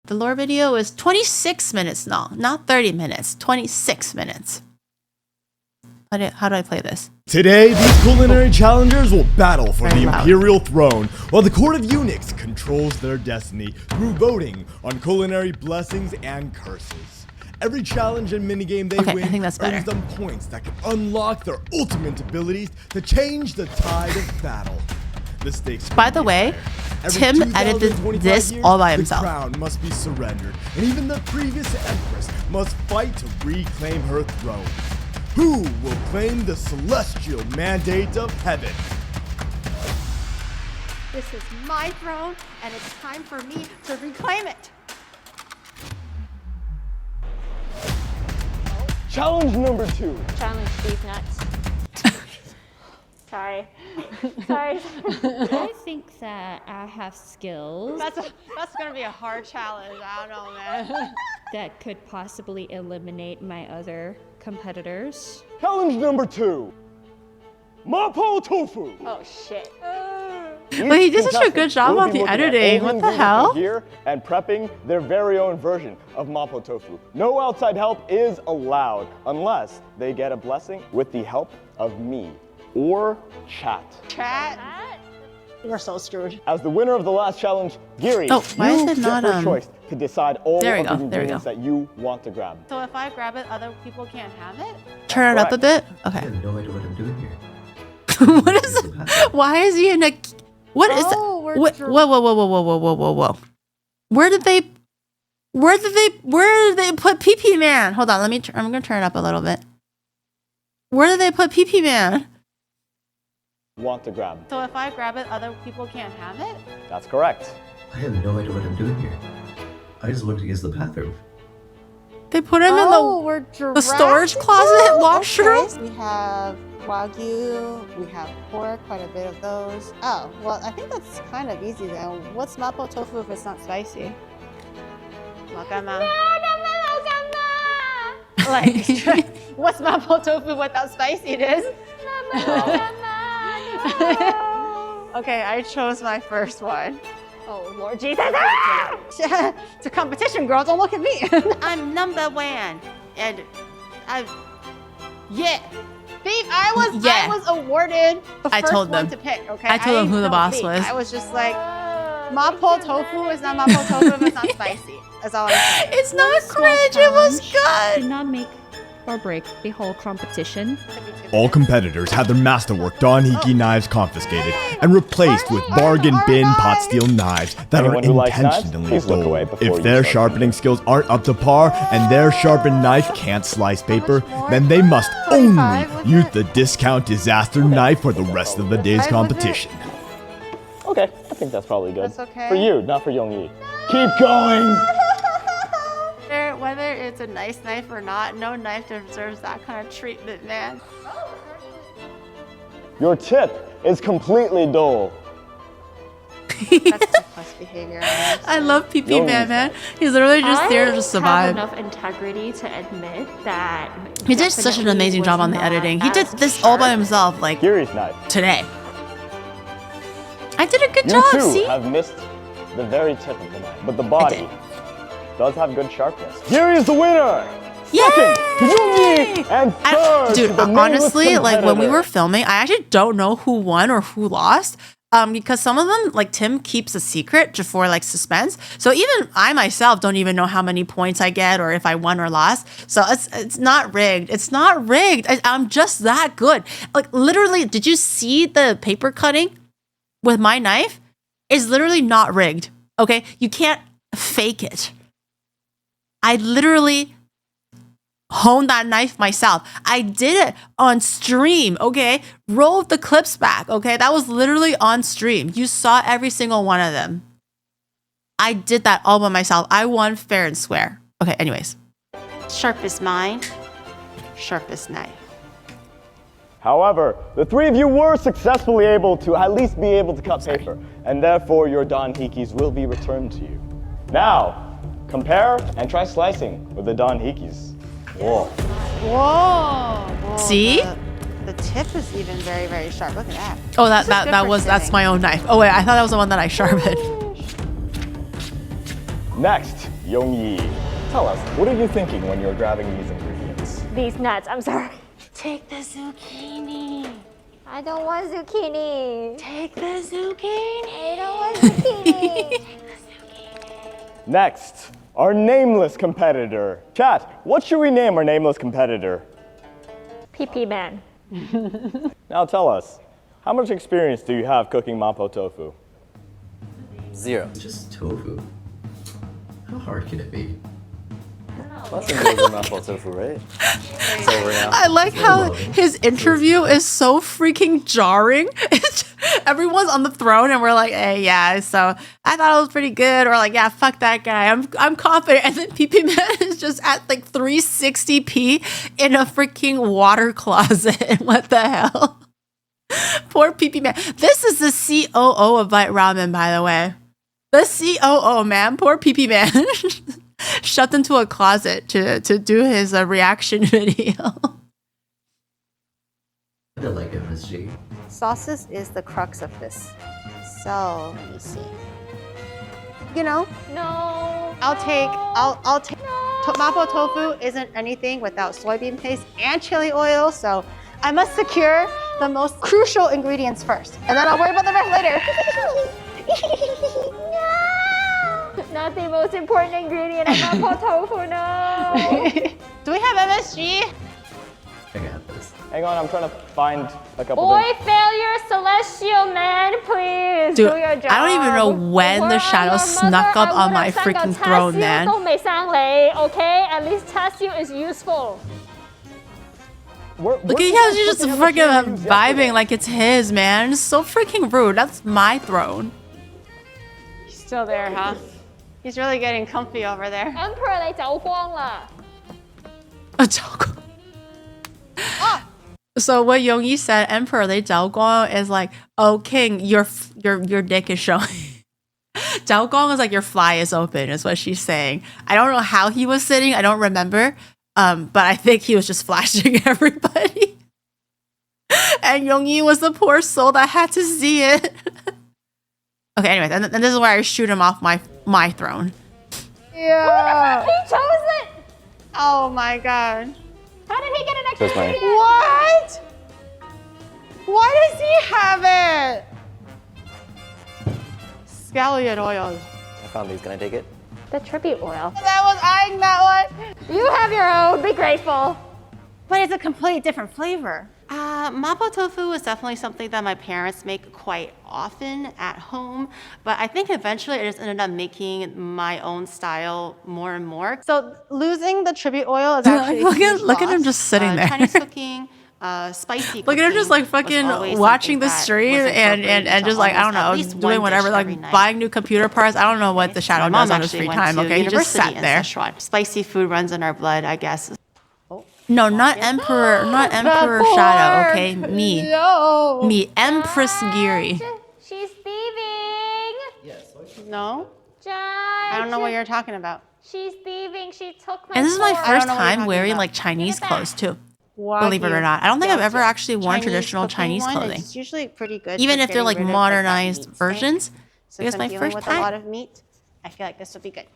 The lore video is 26 minutes long, not 30 minutes, 26 minutes. How do I play this? Today, these culinary challengers will battle for Very the loud. imperial throne, while the court of eunuchs controls their destiny through voting on culinary blessings and curses. Every challenge and minigame they Okay, win I think that's better. earns them points that can unlock their ultimate abilities to change the tide of battle. The stakes. By the way, Every Tim edited 2025 this years, all by himself. The crown must be surrendered, and even the previous empress must fight to reclaim her throne. Who will claim the celestial mandate of heaven? This is my throne, and it's time for me to reclaim it. Challenge number 2. Challenge these nuts. Sorry. Sorry. I think that I have skills That's gonna be a hard challenge. I don't know, man. that could possibly eliminate my other competitors. Challenge number 2. Mapo tofu. Oh shit. Wait, he did such a good job on the editing. What the hell? Here and prepping their very own version of mapo tofu. No outside help is allowed unless they get a blessing with the help of me or chat. Chat. We're so screwed. As the winner of the last challenge, Giri, Oh, why is you it not, get first choice to decide all there we of go, the there we go. ingredients that you want to grab. So if I grab it, other people can't have it? Turn it up a bit? Okay. I have no idea what I'm doing here. What is it? Why is he in a... What is that? Oh, we're Whoa, whoa, whoa, whoa, whoa, whoa, whoa, whoa, whoa. Where did they put PP Man? Hold on, I'm gonna turn it up a little bit. Where did they put PP Man? Want to grab. So if I grab it, other people can't have it? That's correct. I have no idea what I'm doing here. I just went to use the bathroom. They put him in the storage closet washroom? Okay. We have Wagyu, we have pork, quite a bit of those. Oh, well, I think that's kind of easy then. What's mapo tofu if it's not spicy? Wakama. Like, what's mapo tofu without spicy? It is? Okay, I chose my first one. Oh Lord Jesus. It's a competition, girl. Don't look at me. I'm number one. And yeah. Beef, I was awarded the I first told one them. to pick, okay? I told them who the didn't boss know was. beef. I was just like, mapo tofu is not mapo tofu if it's not spicy. That's all I'm saying. It's not Small cringe, it was challenge. good. Did not make or break the whole competition. All competitors had their masterwork Donhiki knives confiscated and replaced with bargain bin pot steel knives that Anyone are who likes knives, intentionally please look dull. away before you If their start sharpening skills aren't up to par and their sharpened knife can't slice paper, then they must only 45, was use it? the discount disaster knife for the rest of the day's 45, was it? competition. Okay, I think that's probably good. That's okay. For you, not for Yongyi. Keep going! Whether it's a nice knife or not, no knife deserves that kind of treatment, man. Your tip is completely dull. That's plus behavior. I love PP Man. He's literally just there to just I survive. have enough integrity to admit that He did such an definitely amazing job was on the not editing. He did as this all by sharp. himself, like Giri's knife. today. I did a good You job, too see? have missed the very tip of the knife, but the body does have good sharpness. Giri is the winner! Second, Yongyi! And third, Dude, to the nameless honestly, like when we competitor. were filming, I actually don't know who won or who lost. Because some of them, like Tim keeps a secret just for like suspense. So even I myself don't even know how many points I get or if I won or lost. So it's not rigged. It's not rigged. I'm just that good. Like literally, did you see the paper cutting with my knife? It's literally not rigged. Okay, you can't fake it. I literally honed that knife myself. I did it on stream, okay? Rolled the clips back, okay? That was literally on stream. You saw every single one of them. I did that all by myself. I won fair and square. Okay, anyways. Sharpest mind, sharpest knife. However, the three of you were successfully able to at least be able to cut paper, and therefore your Donhikis will be returned to you. Now, compare and try slicing with the Donhikis. Whoa. Whoa. See? The tip is even very, very sharp. Look at that. Oh, This is good for that's sitting. my own knife. Oh wait, I thought that was the one that I sharpened. Next, Yongyi. Tell us, what are you thinking when you're grabbing these ingredients? These nuts, I'm sorry. Take the zucchini. I don't want zucchini. Take the zucchini. I don't want zucchini. Next, our nameless competitor. Chat, what should we name our nameless competitor? PP man. Now tell us, how much experience do you have cooking mapo tofu? 0. Just tofu. How hard can it be? Mushroom goes in mapo tofu, right? It's over now. I like how his interview is so freaking jarring. Everyone's on the throne and we're like, hey, yeah, so I thought it was pretty good. Or like, yeah, fuck that guy. I'm confident. And then PP Man is just at like 360p in a freaking water closet. What the hell? Poor PP Man. This is the COO of Bite Ramen, by the way. The COO, man. Poor PP Man. Shoved into a closet to do his reaction video. I don't like MSG. Sauces is the crux of this. So let me see. You know, No. I'll take. Mapo tofu isn't anything without soybean paste and chili oil, so I must secure the most crucial ingredients first, and then I'll worry about the rest later. Not the most important ingredient of mapo tofu, no. Do we have MSG? I got this. Hang on, I'm trying to find a couple Boy things. failure, celestial man, please Dude, do your job. I don't even know when the shadow snuck up on my freaking throne, man. Okay, at least test you is useful. Look at how she's just freaking vibing like it's his, man. It's so freaking rude. That's my throne. He's still there, huh? He's really getting comfy over there. Emperor 你走光啦. So what Yongyi said, Emperor 你走光 is like, oh king, your dick is showing. 走光 is like your fly is open, is what she's saying. I don't know how he was sitting. I don't remember. But I think he was just flashing everybody. And Yongyi was the poor soul that had to see it. Okay, anyways, and this is where I shoot him off my throne. Yeah. He chose it. Oh my god. How did he get an extra That's mine. ingredient? What? Why does he have it? Scallion oil. I found these. Can I take it? The tribute oil. That was eyeing that one. You have your own. Be grateful. But it's a completely different flavor. Mapo tofu is definitely something that my parents make quite often at home, but I think eventually I just ended up making my own style more and more. So losing the tribute oil is actually Look a at huge look at him loss. just sitting there. Chinese cooking, spicy Look at him just like fucking watching the stream and just like, I don't know, doing whatever, like buying new computer parts. I don't know what the shadow does on his free time, okay? He just sat there. Spicy food runs in our blood, I guess. No, not Emperor Shadow, okay? Me. No. Me, Empress Giri. She's thieving. No? Judge. I don't know what you're talking about. She's thieving. She took my And this is my sword. first know what you're time talking wearing about. like Chinese Look at that. clothes too. Believe it or not. I don't think I've ever actually worn traditional Chinese clothing. It's usually pretty good. Even for if they're getting like rid of, modernized that meat versions. So I guess if my I'm dealing first with a lot time. of meat, I feel like this would be good.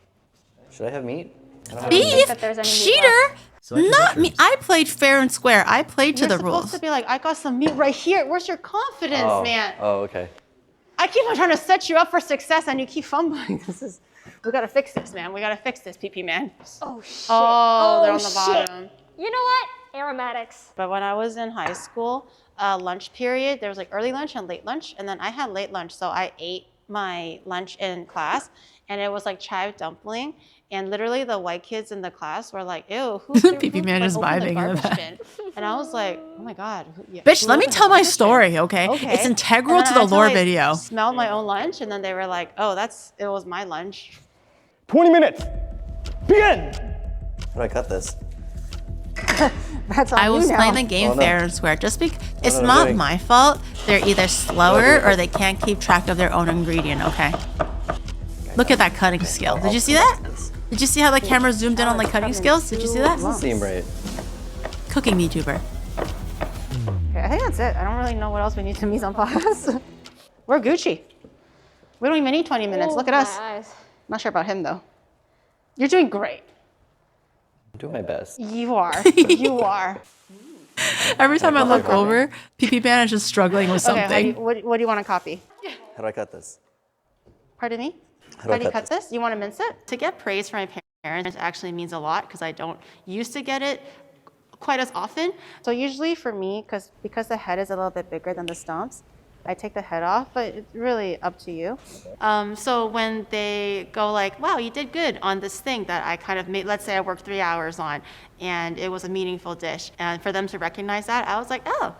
Should I have meat? I don't have Beef? meat. Beef? that there's any meat Cheater? So I can Not me. mushrooms. I played fair and square. I played to You're the supposed rules. to be like, I got some meat right here. Where's your confidence, Oh. man? Oh, okay. I keep on trying to set you up for success, and you keep fumbling. We gotta fix this, man. We gotta fix this, PP man. Oh shit. Oh, they're on the shit. bottom. You know what? Aromatics. But when I was in high school, lunch period, there was like early lunch and late lunch, and then I had late lunch, so I ate my lunch in class, and it was like chive dumpling, and literally the white kids in the class were like, "Ew, who's PP man is opened the vibing in the garbage back. bin?" And I was like, "Oh my god, Bitch, who let me opened the tell my garbage bin?" story, okay? Okay. It's integral And to then the until lore I video. Smelled my own lunch, and then they were like, "Oh, it was my lunch." 20 minutes. Begin. How do I cut this? That's on I was you playing now. the game Oh, no. fair and square. Just because it's no, not wait. my fault. They're either slower or they can't keep track of their own ingredient, okay? Look at that cutting skill. Did you see that? Did you see how the camera zoomed in on the cutting skills? Did you see that? Doesn't seem right. Cooking YouTuber. Okay, I think that's it. I don't really know what else we need to mise en place. We're Gucci. We don't even need 20 minutes. Oh, Look at us. my eyes. Not sure about him though. You're doing great. I'm doing my best. You are. You are. Every time I look over, PP Man is just struggling with something. Okay, what do you want to copy? How do I cut this? Pardon me? How do I cut this? You want to mince it? To get praise from my parents actually means a lot because I don't used to get it quite as often. So usually for me, because the head is a little bit bigger than the stumps, I take the head off, but it's really up to you. So when they go like, wow, you did good on this thing that I kind of made, let's say I worked 3 hours on and it was a meaningful dish. And for them to recognize that, I was like, oh,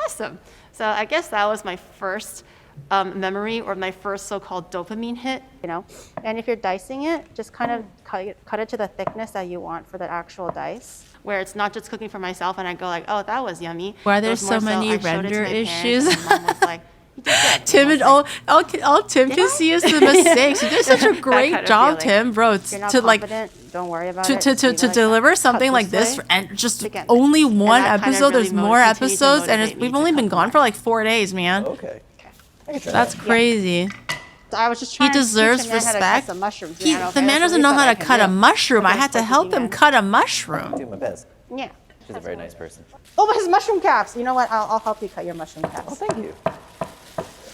awesome. So I guess that was my first memory or my first so-called dopamine hit, you know. And if you're dicing it, just kind of cut it to the thickness that you want for the actual dice, where it's not just cooking for myself and I go like, oh, that was yummy. Why there's It was so more many I showed it to render my parents, issues? and my mom was like, you did good. Tim and all Tim Did can I? see is the mistakes. You did such a great kind of job, feeling. Tim, bro. If you're not To like confident, don't worry about to it. to to, You to gotta deliver cut something like this this way and just again. only And one that kind of episode. really There's more continued to episodes, and motivate me we've to only cut been gone more. for like 4 days, man. Okay. That's crazy. So I was just He trying deserves to teach him how to cut respect. some mushrooms. He, man, the okay? man That's doesn't the know how least to that I cut a can do. mushroom. I Okay, had to so help PP him man. cut a I'm mushroom. doing my best. Yeah. She's a very nice person. Oh, but his mushroom caps. You know what? I'll help you cut your mushroom caps. Oh, thank you.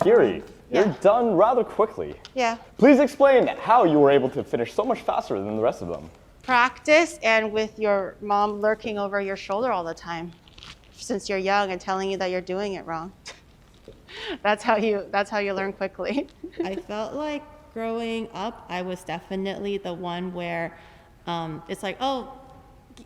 Giri, you're Yeah. done rather quickly. Yeah. Please explain how you were able to finish so much faster than the rest of them. Practice and with your mom lurking over your shoulder all the time since you're young and telling you that you're doing it wrong. That's how you learn quickly. I felt like growing up, I was definitely the one where it's like, oh,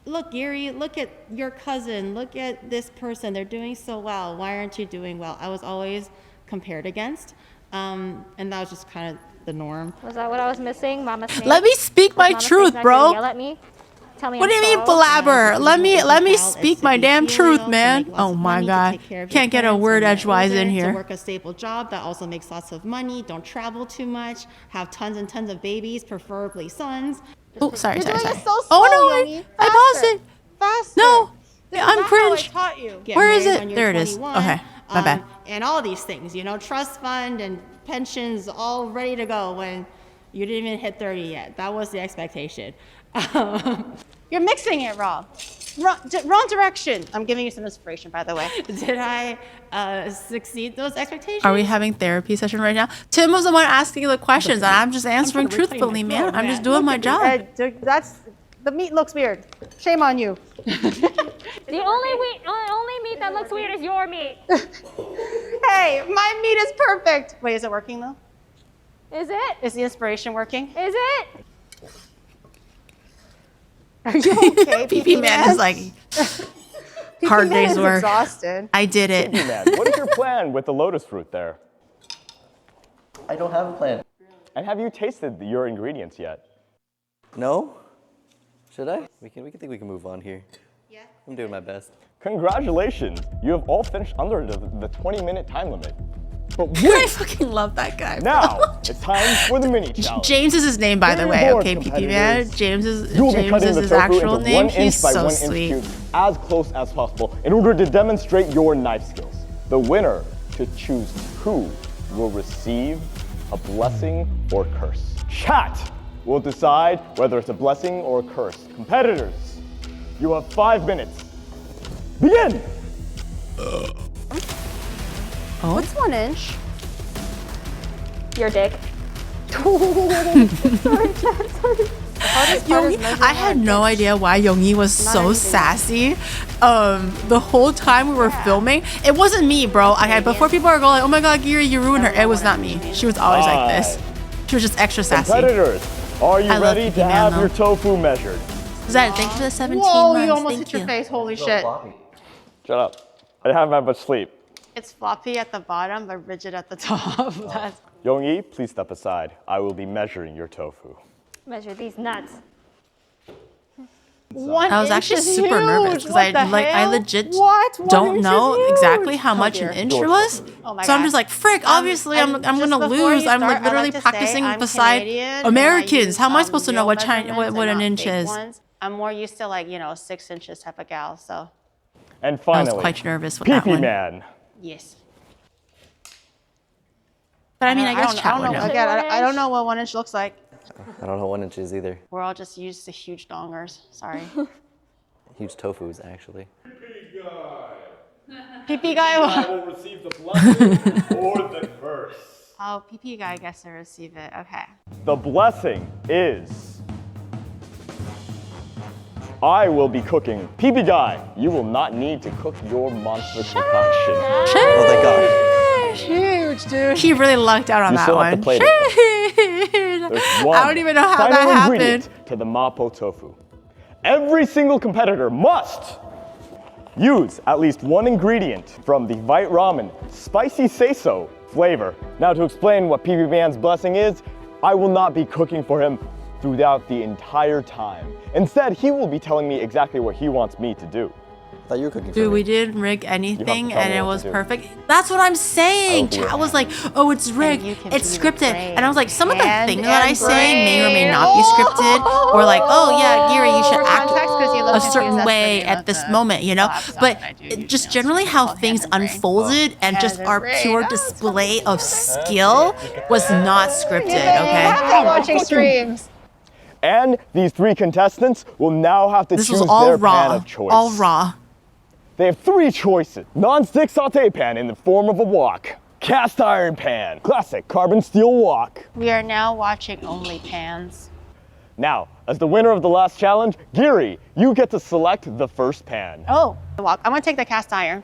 look, Giri, look at your cousin, look at this person, they're doing so well. Why aren't you doing well? I was always compared against, and that was just kind of the norm. Was that what I was missing? Mama Snake? Let me speak my Mama Snake's truth, not gonna yell bro. at me? Tell me What do I'm you mean slow? blabber? Let me child speak is my to be damn filial, truth, to man. make lots Oh of my money, to god. take care of your Can't get a parents word when they're edgewise in older, here. To work a stable job that also makes lots of money. Don't travel too much. Have tons and tons of babies, preferably sons. Oh, sorry. You're doing it so Oh slow, no, Yogi. I paused it. Faster. No, This I'm is not how I cringe. taught you. Get Where is married it? when you're There it is. 21, Okay, my bad. And all these things, you know, trust fund and pensions all ready to go when you didn't even hit 30 yet. That was the expectation. You're mixing it wrong. Wrong direction. I'm giving you some inspiration, by the way. Did I succeed those expectations? Are we having therapy session right now? Tim was the one asking the questions, and I'm just answering reclaim my truthfully, man. throne, I'm just man. doing Look my at me. job. The meat looks weird. Shame on you. The only meat that looks weird is your meat. Hey, my meat is perfect. Wait, is it working though? Is it? Is the inspiration working? Is it? Are you okay, PP man is like hard PP man day's is work. exhausted. I did Hey, it. man, what is your plan with the lotus fruit there? I don't have a plan. And have you tasted your ingredients yet? No? Should I? We think we can move on here. Yeah. I'm doing my best. Congratulations! You have all finished under the 20-minute time limit. But I wait! fucking love that guy. bro. Now, it's time for the mini challenge. James is his name, by the Very way. bored, Okay, PP man. competitors. James You will be is cutting the his tofu actual into name. 1 inch He's by so 1 inch sweet. cubes as close as possible in order to demonstrate your knife skills. The winner to choose who will receive a blessing or curse. Chat will decide whether it's a blessing or a curse. Competitors, you have 5 minutes. Begin! What's 1 inch? Your dick. I had no idea why Yoongi was so sassy. The whole time we were filming, it wasn't me, bro. Before people are going like, "Oh my God, Giri, you ruined her." It was not me. She was always like this. She was just extra sassy. Competitors, are you I love ready PP to Man, have though. your tofu measured? Zed, thank you for the 17 Whoa, months. you almost Thank hit your you. face. Holy shit. Shut up. I didn't have that much sleep. It's floppy at the bottom, but rigid at the top. That's Yoongi, please step aside. I will be measuring your tofu. Measure these nuts. 1 I was inch actually is super nervous huge. because What the I hell? legit What? 1 don't inch know is exactly huge. how much dear. an inch was. Oh my So I'm God. just like, frick, obviously I'm And gonna just before lose. you I'm like start, I literally to say practicing I'm beside Canadian and I Americans. use, How am I supposed to know real what measurements what and an not inch fake is? ones. I'm more used to like, 6 inches type of gal, so And I finally, was quite nervous with that PP one. Man. yes. But I mean, I guess chat would know. Again, I don't know what 1 inch looks like. I don't know what inch is either. We're all just used to huge dongers. Sorry. Huge tofus, actually. PP guy. will receive the blessing or the curse. Oh, PP guy gets to receive it. Okay. The blessing is... I will be cooking. PB Guy, you will not need to cook your monster concoction. Oh, thank God. Huge, dude. He really lucked out on You that still have to one. plate it. There's one I don't even know how final that ingredient happened. to the mapo tofu. Every single competitor must use at least one ingredient from the Vite Ramen Spicy Seiso flavor. Now to explain what PB Man's blessing is, I will not be cooking for him throughout the entire time. Instead, he will be telling me exactly what he wants me to do. I thought you were cooking for Dude, me. we didn't rig anything tell me and it what was to do. perfect. That's what I'm saying. do it. Chat was like, oh, it's rigged, you can it's be the scripted. brain. And I was like, some of the Hand things that I and say may or may brain. not be scripted. Or like, oh yeah, Giri, you should For act context, 'cause you look a confused, certain that's way the name at of this the moment, you know? episode But that I do it usually just on generally Zoom how called things Hand and Brain. unfolded and just and our brain. pure Oh, display of skill was not scripted, okay? I'm watching streams. And these three contestants will now have to This choose was all their pan raw, of choice. all raw. They have three choices. Non-stick saute pan in the form of a wok. Cast iron pan. Classic carbon steel wok. We are now watching only pans. Now, as the winner of the last challenge, Giri, you get to select the first pan. Oh, the wok. I'm gonna take the cast iron.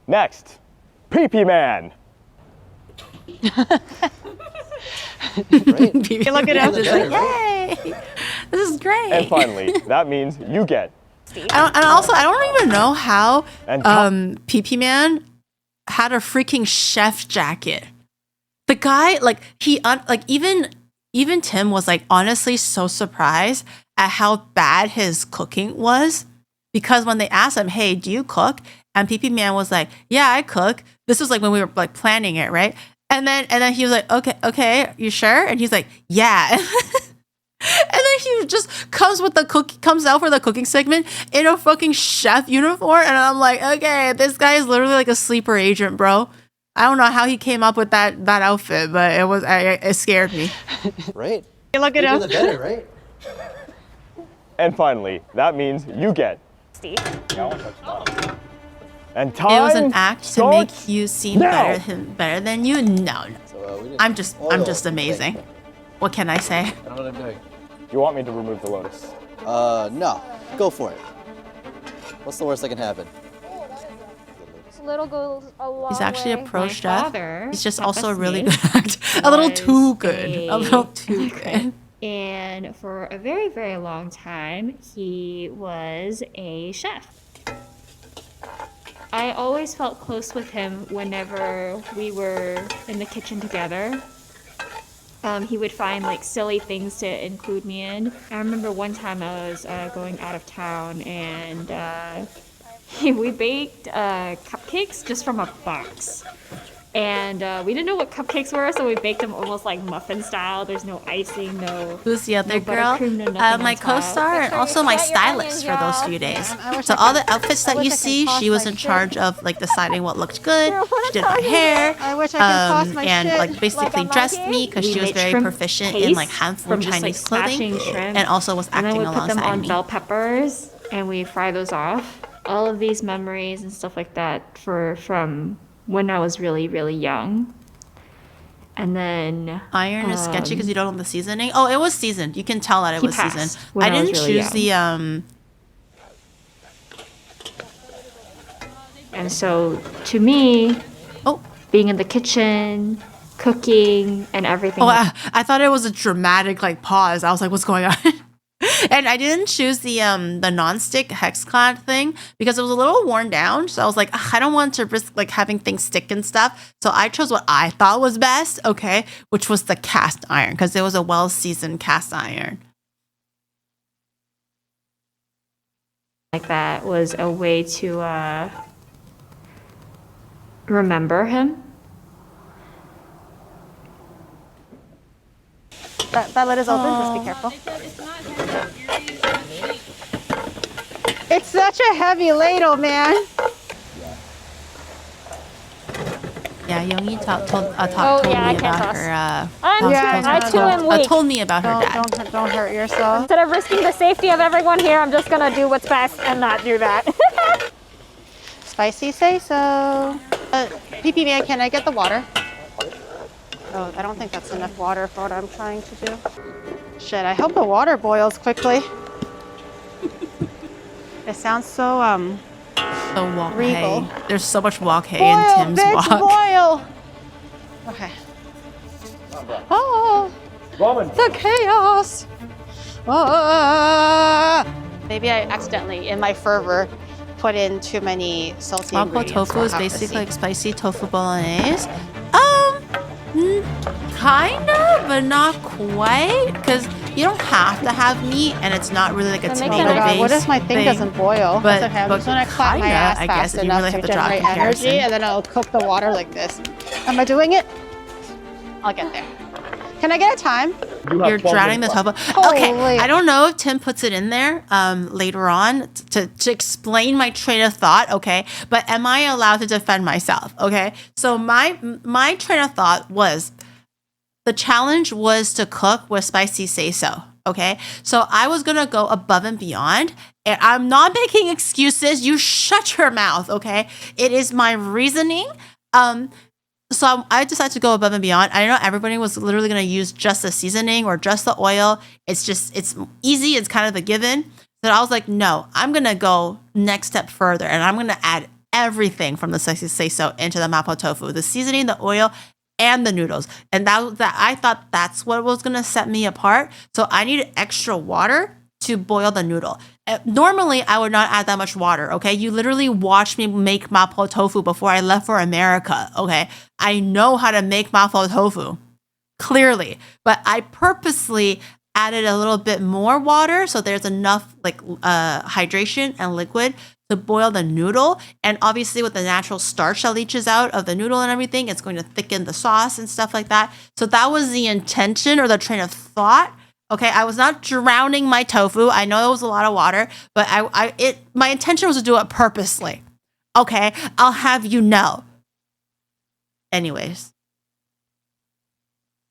Next, PP Man. Right? Look at him. Just like, yay! This is great. And finally, that means you get. And also, I don't even know how And PP Man had a freaking chef jacket. The guy, like even Tim was like honestly so surprised at how bad his cooking was, because when they asked him, "Hey, do you cook?" and PP Man was like, "Yeah, I cook." This was like when we were like planning it, right? And then he was like, "Okay, you sure?" And he's like, "Yeah." And then he just comes out for the cooking segment in a fucking chef uniform, and I'm like, okay, this guy is literally like a sleeper agent, bro. I don't know how he came up with that outfit, but it scared me. Right? Look at Bigger him. the better, right? And finally, that means you get. Steve. And time It was an act to make starts you seem now. better than you. No. So, we didn't I'm just oil amazing. thing. What can I say? I don't know what I'm doing. Do you want me to remove the lotus? No. Go for it. What's the worst that can happen? Little goes a long He's actually way. a pro My chef. father, He's just Papa also a really Smith, good actor. A little was too good. A little too good. And for a very, very long time, he was a chef. I always felt close with him whenever we were in the kitchen together. He would find like silly things to include me in. I remember one time I was going out of town and we baked cupcakes just from a box. And we didn't know what cupcakes were, so we baked them almost like muffin style. There's no icing, no. Who's the other no girl? buttercream, no nothing My on top. co-star and sure also you my sweat your stylist for onions, those y'all. few days. I wish So I all could- the outfits that wish you I could see, toss she was my in shit. charge of like deciding what looked good. Girl, what She did a my tiny hair. I wish I could toss my And shit. like basically Like a dressed monkey? me because We she was made very shrimp proficient in like paste handful from just, like, Chinese clothing, smashing shrimp. and also was And acting then we put them alongside on me. bell peppers and we fry those off. All of these memories and stuff like that from when I was really, really young. And then Iron is sketchy because you don't know the seasoning. Oh, it was seasoned. You can tell that it He was passed seasoned. when I I was didn't really choose the And so to me, Oh. being in the kitchen, cooking, and everything. Oh, I thought it was a dramatic like pause. I was like, "What's going on?" And I didn't choose the non-stick hexclad thing because it was a little worn down. So I was like, "Ugh, I don't want to risk like having things stick and stuff. So I chose what I thought was best, okay, which was the cast iron because it was a well-seasoned cast iron. like that was a way to remember him. That lid is open. Just be careful. It's such a heavy ladle, man. Yeah, Yeah, Yogi told Oh, yeah, I me can't about toss. her. I too am weak. Told me about her dad. Don't hurt yourself. Instead of risking the safety of everyone here, I'm just gonna do what's best and not do that. Spicy say so. PP man, can I get the water? Oh, I don't think that's enough water for what I'm trying to do. Shit, I hope the water boils quickly. It sounds so So wok regal. hay. There's so much wok hay Boil, in Tim's bitch, wok. boil! Okay. Oh, Ramen. the chaos! Ah. Maybe I accidentally, in my fervor, put in too many salty Mapo ingredients. tofu We'll is have to basically see. like spicy tofu bolognese. Kinda, but not quite. Because you don't have to have meat, and it's not really like a So make tomato it nice. based What if my thing doesn't boil? But- That's okay. I'm but just gonna clap my kinda, ass I guess, fast if you enough really to have to draw a generate energy, comparison. and then I'll cook the water like this. Am I doing it? I'll get there. Can I get a time? You're drowning the tofu. Okay, Holy. I don't know if Tim puts it in there later on to explain my train of thought. Okay, but am I allowed to defend myself? Okay, so my train of thought was the challenge was to cook with spicy say so. Okay, so I was gonna go above and beyond, and I'm not making excuses. You shut your mouth. Okay, it is my reasoning. So I decided to go above and beyond. I know everybody was literally going to use just the seasoning or just the oil. It's easy. It's kind of a given. So I was like, no, I'm going to go next step further. And I'm going to add everything from the say so into the mapo tofu, the seasoning, the oil, and the noodles. And that I thought that's what was going to set me apart. So I needed extra water to boil the noodle. Normally, I would not add that much water, okay? You literally watched me make mapo tofu before I left for America, okay? I know how to make mapo tofu, clearly. But I purposely added a little bit more water so there's enough hydration and liquid to boil the noodle. And obviously with the natural starch that leaches out of the noodle and everything, it's going to thicken the sauce and stuff like that. So that was the intention or the train of thought. Okay, I was not drowning my tofu. I know it was a lot of water, but my intention was to do it purposely. Okay, I'll have you know. Anyways.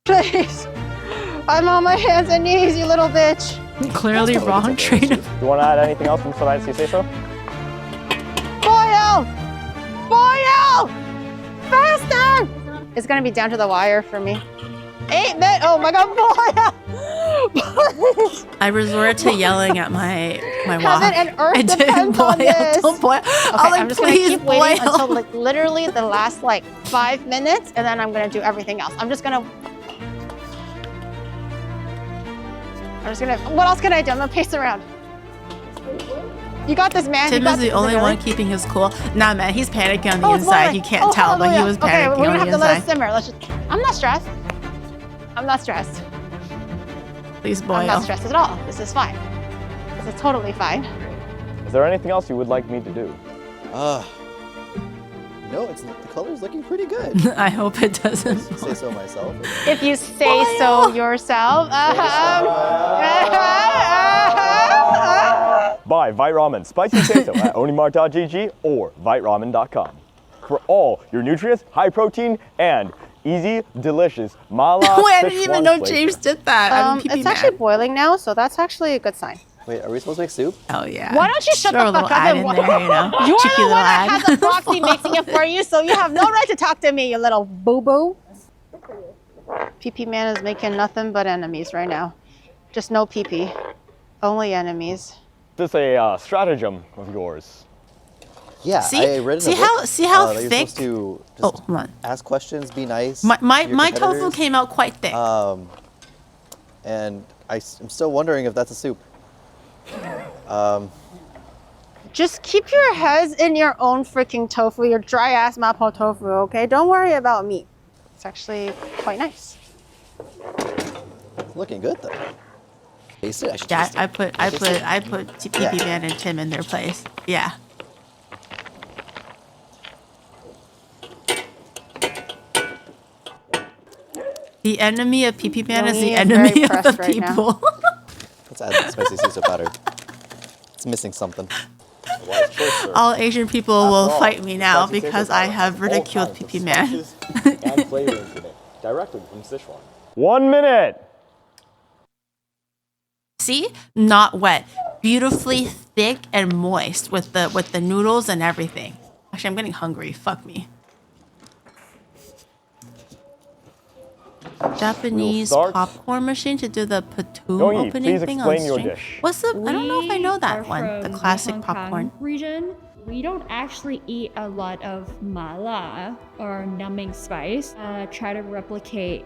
Please. I'm on my hands and knees, you little bitch. Clearly wrong train of You want to add anything else from spicy say so? Boil! Boil! Faster! It's gonna be down to the wire for me. 8 minutes. Oh my god, boil! I resorted to yelling at my wok. Heaven and earth I didn't depends boil. on this. Don't boil. Okay, I'm just gonna keep boil. waiting until like literally the last 5 minutes, and then I'm gonna do everything else. What else can I do? I'm gonna pace around. You got this, man. Tim you got is the this. only Really? one keeping his cool. Nah, man, he's panicking on the it's inside. boiling. You can't tell, but he hallelujah. was Okay, panicking we're gonna on have the to let it inside. simmer. I'm not stressed. I'm not stressed. Please boil. I'm not stressed at all. This is fine. This is totally fine. Is there anything else you would like me to do? No, the color's looking pretty good. I hope it doesn't. Say so myself. If you say so yourself. Buy Vite Ramen Spicy Say So at onimart.gg or viteramen.com. For all your nutrients, high protein, and easy, delicious mala Wait, I didn't even Sichuan know flavor. James did that. I'm pee-pee It's actually mad. boiling now, so that's actually a good sign. Wait, are we supposed to make soup? Oh yeah. Why don't you shut Throw the a little fuck up ad and in there, you know? You're Cheeky the little one that ad. has a proxy mixing it for you, so you have no right to talk to me, you little boo-boo. PP Man is making nothing but enemies right now. Just no PP. Only enemies. Is this a stratagem of yours? Yeah, See? I read in See a how- book, see how that you're thick- supposed to Oh, just hold on. ask questions, be nice. My to your tofu competitors. came out quite thick. And I'm still wondering if that's a soup. Just keep your heads in your own freaking tofu, your dry ass mapo tofu, okay? Don't worry about me. It's actually quite nice. It's looking good though. Taste it. I should Yeah, taste it. I put PP Man and Tim in their place. Yeah. The enemy of PP Man is the Yoni is enemy very of the pressed right now. people. Let's add spicy sea powder. It's missing something. Wise choice, sir. All Asian people After will all, fight me now spicy because taste I of have all ridiculed kinds of PP Man. spices and flavorings in it, directly from Sichuan. 1 minute. See? Not wet. Beautifully thick and moist with the noodles and everything. Actually, I'm getting hungry. Fuck me. Japanese start. popcorn machine to do the patoon Yongyi, opening please thing on explain your stream. dish. What's the? I don't know if I know We that are one. The from classic Hong Kong popcorn. region. We don't actually eat a lot of mala or numbing spice. Try to replicate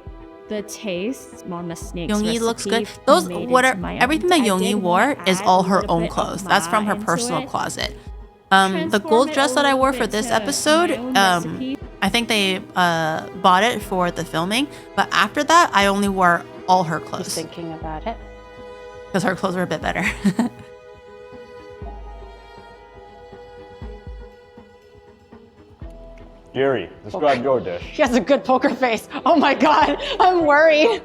the taste. Mama Snake's Yongyi looks good. recipe Those made what into are my everything own. that I Yongyi did wore wanna is add all a her little own bit of clothes. That's from her ma into personal it. closet. The Transform gold it dress a that I little wore for bit this to episode, my own recipe. I think they bought it for the filming, but after that, I only wore all her Just clothes thinking about it. because her clothes were a bit better. Giri, describe your dish. He has a good poker face. Oh my god, I'm worried.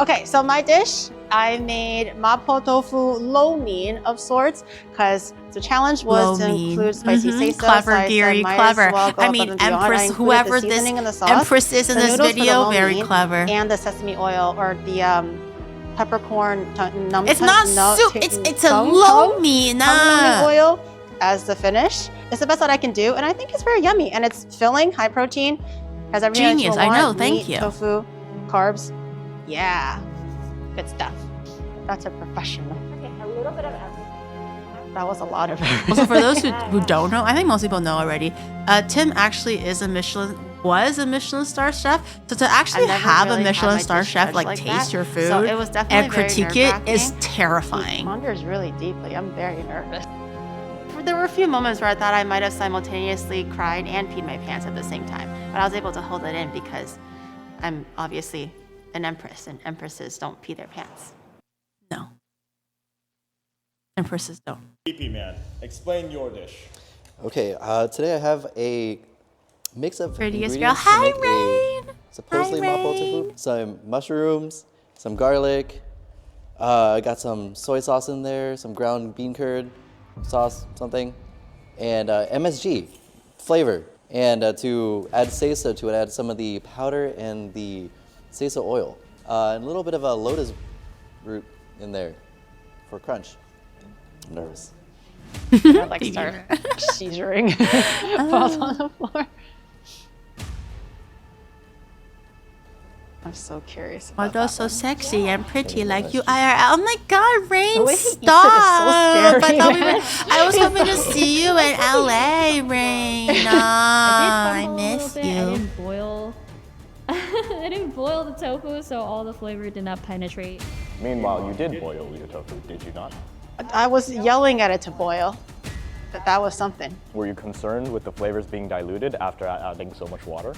Okay, so my dish, I made mapo tofu lo mein of sorts because the challenge was Lo to mein. include spicy seiso. Clever, so I Giri, said, might clever. As well go I above mean, and beyond. I Empress, included whoever the this seasoning and the sauce, Empress is in the this noodles for the video, lo very mein, clever. and the sesame oil or the peppercorn. It's not soup. It's a lo mein. Oil as the finish. It's the best that I can do, and I think it's very yummy. And it's filling, high protein, has everything Genius, that you I know, want, thank meat, you. Tofu, carbs, yeah, good stuff. That's a professional. Okay, a little bit of everything. That was a lot of it. Also, for those who don't know, I think most people know already. Tim actually was a Michelin star chef. So to actually I've never have really a had Michelin my star dish chef judged like like taste that. your food So it was definitely and very critique it is nerve-wracking. terrifying. Ponders really deeply. I'm very nervous. There were a few moments where I thought I might have simultaneously cried and peed my pants at the same time, but I was able to hold it in because I'm obviously an empress, and empresses don't pee their pants. No. Empresses don't. PP Man, explain your dish. Okay, today I have a mix of Prettiest girl. ingredients to Hi, make Rain. a supposedly Hi, mapo Rain. tofu. Some mushrooms, some garlic. I got some soy sauce in there, some ground bean curd sauce, something, and MSG flavor. And to add seiso to it, add some of the powder and the seiso oil, and a little bit of a lotus root in there for crunch. I'm nervous. I like start seizuring. Falls on the floor. I'm so curious. Although so sexy and pretty like you IRL. Oh my god, Rain, way he eats it is so stop! scary, I was hoping to see you in LA, Rain. I fumble a miss little bit. I you. didn't boil. I didn't boil the tofu, so all the flavor did not penetrate. Meanwhile, you did boil your tofu, did you not? I was yelling at it to boil. That was something. Were you concerned with the flavors being diluted after adding so much water?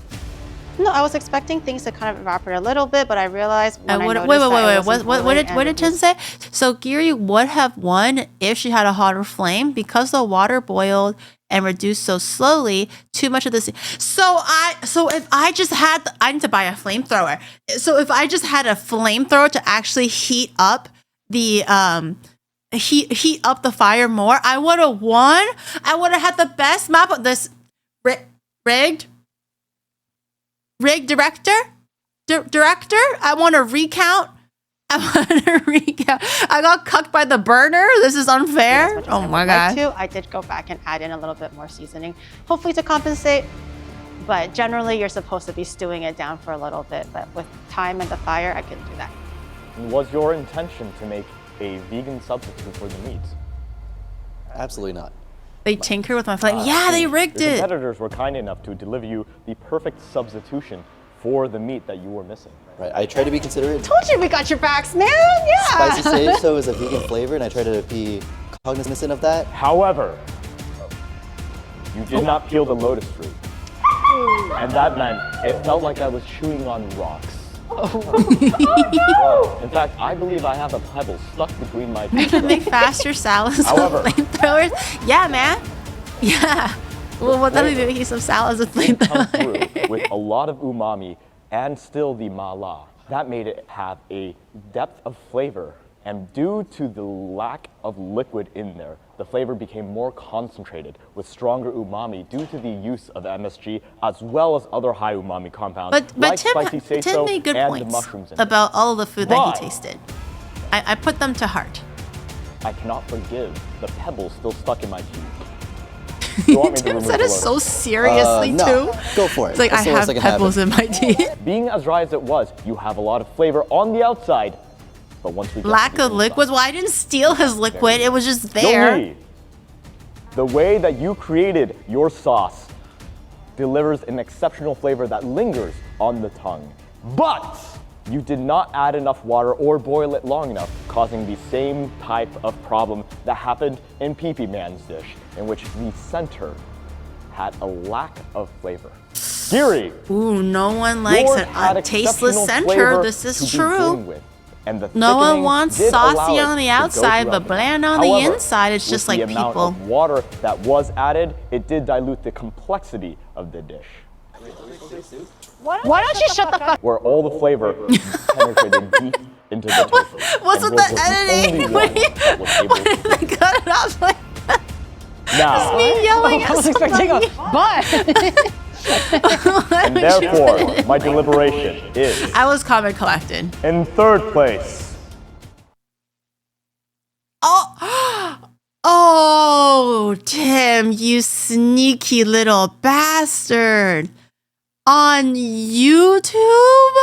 No, I was expecting things to kind of evaporate a little bit, but I realized when I Wait, noticed wait, that wait, it wait. wasn't What boiling did and Tim say? So Giri would have won if she had a hotter flame because the water boiled and reduced so slowly. Too much of this. So if I just had, I need to buy a flamethrower. So if I just had a flamethrower to actually heat up the heat up the fire more, I would have won. I would have had the best map of this rigged director. I want to recount. I got cucked by the burner. This is unfair. As much as Oh I my would like god. to, I did go back and add in a little bit more seasoning, hopefully to compensate. But generally, you're supposed to be stewing it down for a little bit. But with time and the fire, I couldn't do that. Was your intention to make a vegan substitute for the meat? Absolutely not. They tinker with my flame. Yeah, they rigged Your it. competitors were kind enough to deliver you the perfect substitution for the meat that you were missing. Right, I try to be considerate. Told you we got your backs, man. Yeah. Spicy seiso is a vegan flavor, and I try to be cognizant of that. However, you did not peel the lotus fruit. And that meant it felt like I was chewing on rocks. In fact, I believe I have a pebble stuck between my teeth. Can make faster salads with However- flamethrowers. Yeah, man. Yeah. Well, we'll definitely be making some salads with Come flamethrowers. through with a lot of umami and still the mala. That made it have a depth of flavor And due to the lack of liquid in there, the flavor became more concentrated with stronger umami due to the use of MSG as well as other high umami compounds But like spicy Tim seiso made good and points mushrooms in it. about all of the food that But he tasted. I put them to heart. I cannot forgive the pebbles still stuck in my teeth. You want me to Tim remove said the it lotus? so seriously No, too. go for it. It's like That's I the worst have that can pebbles happen. in my teeth. Being as dry as it was, you have a lot of flavor on the outside, but once we get Lack to the of liquids. Well, I didn't steal his liquid. It was just inside, there. Giri, the way that you created your sauce delivers an exceptional flavor that lingers on the tongue. But you did not add enough water or boil it long enough, causing the same type of problem that happened in Pee Pee Man's dish, in which the center had a lack of flavor. Giri, Ooh, no one likes yours had a tasteless exceptional center. flavor This is to true. begin with, and the No one thickening wants did allow saucy it on the to go outside, throughout but the bland mouth. on the However, inside. It's just with like the amount people. of water that was added, it did dilute the complexity of the dish, Why don't you shut the fuck where all the flavor penetrated deep into the tofu. What's and with was the the editing? only one that was able to They cut it off like now, me yelling at somebody. and therefore, my deliberation is I was calm and collected. in third place. Oh, oh, Tim, you sneaky little bastard. On YouTube?